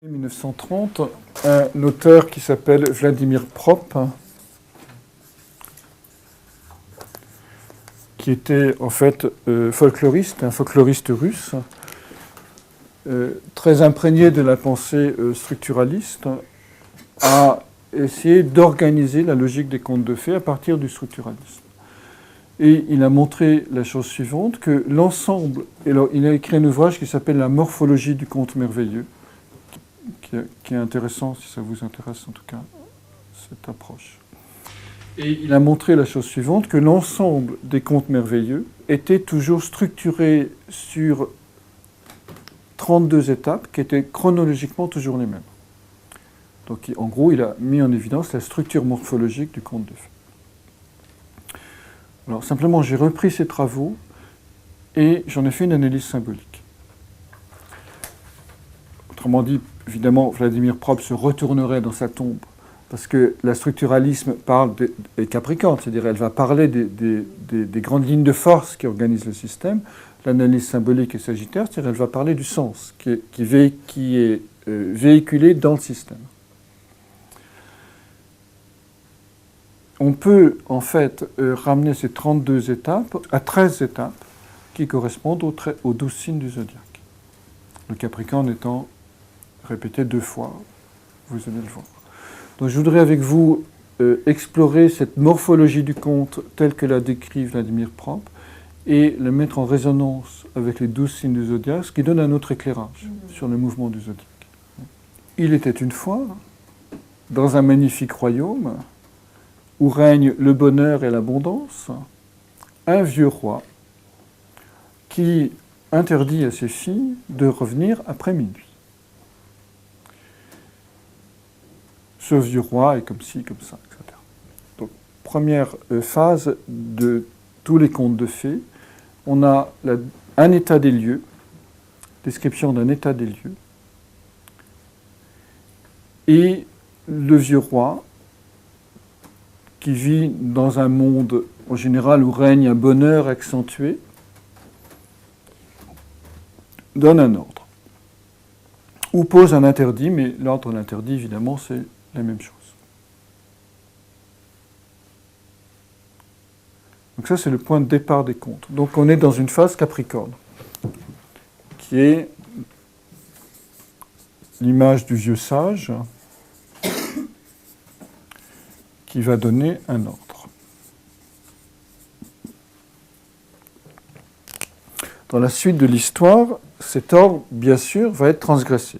En 1930, un auteur qui s'appelle Vladimir Prop, qui était en fait folkloriste, un folkloriste russe, très imprégné de la pensée structuraliste, a essayé d'organiser la logique des contes de fées à partir du structuralisme. Et il a montré la chose suivante, que l'ensemble, il a écrit un ouvrage qui s'appelle La morphologie du conte merveilleux, qui est intéressant, si ça vous intéresse en tout cas, cette approche. Et il a montré la chose suivante, que l'ensemble des contes merveilleux était toujours structuré sur 32 étapes qui étaient chronologiquement toujours les mêmes. Donc en gros, il a mis en évidence la structure morphologique du conte de fées. Alors simplement, j'ai repris ces travaux et j'en ai fait une analyse symbolique. Autrement dit, évidemment, Vladimir Prop se retournerait dans sa tombe, parce que la structuralisme parle des Capricornes, c'est-à-dire elle va parler des grandes lignes de force qui organisent le système. L'analyse symbolique est Sagittaire, c'est-à-dire elle va parler du sens qui est véhiculé dans le système. On peut en fait ramener ces 32 étapes à 13 étapes qui correspondent aux 12 signes du zodiaque. Le Capricorne étant répété 2 fois, vous allez le voir. Donc je voudrais avec vous explorer cette morphologie du conte telle que la décrit Vladimir Prop et la mettre en résonance avec les 12 signes du zodiaque, ce qui donne un autre éclairage sur le mouvement du zodiaque. Il était une fois, dans un magnifique royaume, où règne le bonheur et l'abondance, un vieux roi qui interdit à ses filles de revenir après minuit. Ce vieux roi est comme ci, comme ça, etc. Donc, première phase de tous les contes de fées, on a un état des lieux, description d'un état des lieux, et le vieux roi qui vit dans un monde en général où règne un bonheur accentué, donne un ordre, ou pose un interdit, mais l'ordre et l'interdit, évidemment, c'est la même chose. Donc ça, c'est le point de départ des contes. Donc on est dans une phase Capricorne, qui est l'image du vieux sage, qui va donner un ordre. Dans la suite de l'histoire, cet ordre, bien sûr, va être transgressé.